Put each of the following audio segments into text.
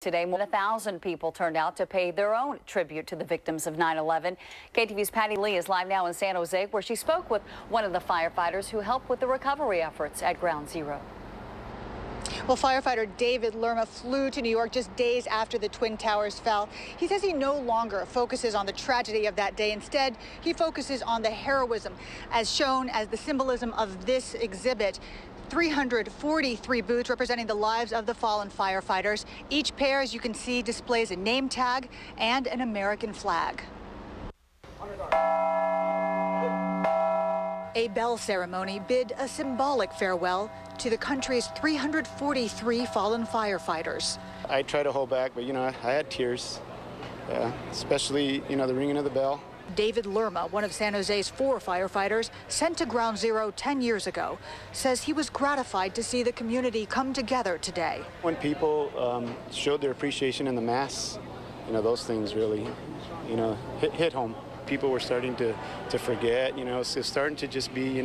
Today, more than 1,000 people turned out to pay their own tribute to the victims of 9/11. KTV's Patty Lee is live now in San Jose, where she spoke with one of the firefighters who helped with the recovery efforts at Ground Zero. Well, firefighter David Lerma flew to New York just days after the Twin Towers fell. He says he no longer focuses on the tragedy of that day. Instead, he focuses on the heroism, as shown as the symbolism of this exhibit. 343 boots representing the lives of the fallen firefighters. Each pair, as you can see, displays a name tag and an American flag. A bell ceremony bid a symbolic farewell to the country's 343 fallen firefighters. I try to hold back, but I had tears, especially the ringing of the bell. David Lerma, one of San Jose's 4 firefighters sent to Ground Zero 10 years ago, says he was gratified to see the community come together today. When people showed their appreciation in the mass, those things really, hit home. People were starting to forget, it's starting to just be,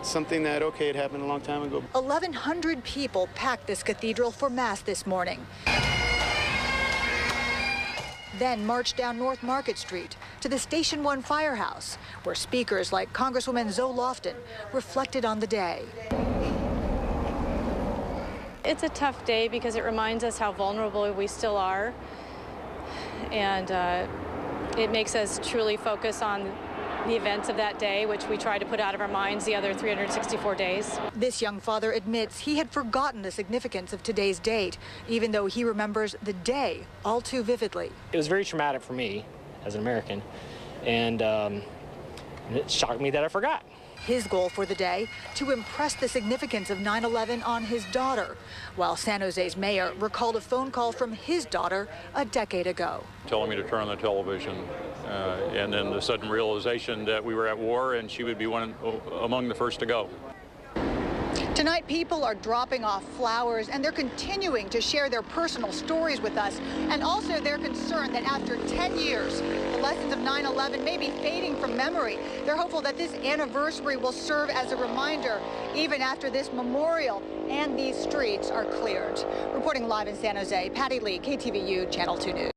something that, okay, it happened a long time ago. 1,100 people packed this cathedral for Mass this morning. Then marched down North Market Street to the Station 1 firehouse, where speakers like Congresswoman Zoe Lofton reflected on the day. It's a tough day because it reminds us how vulnerable we still are, and it makes us truly focus on the events of that day, which we try to put out of our minds the other 364 days. This young father admits he had forgotten the significance of today's date, even though he remembers the day all too vividly. It was very traumatic for me as an American, and it shocked me that I forgot. His goal for the day, to impress the significance of 9/11 on his daughter, while San Jose's mayor recalled a phone call from his daughter a decade ago. Telling me to turn on the television, and then the sudden realization that we were at war and she would be among the first to go. Tonight, people are dropping off flowers, and they're continuing to share their personal stories with us, and also they're concerned that after 10 years, the lessons of 9/11 may be fading from memory. They're hopeful that this anniversary will serve as a reminder, even after this memorial and these streets are cleared. Reporting live in San Jose, Patty Lee, KTVU Channel 2 News.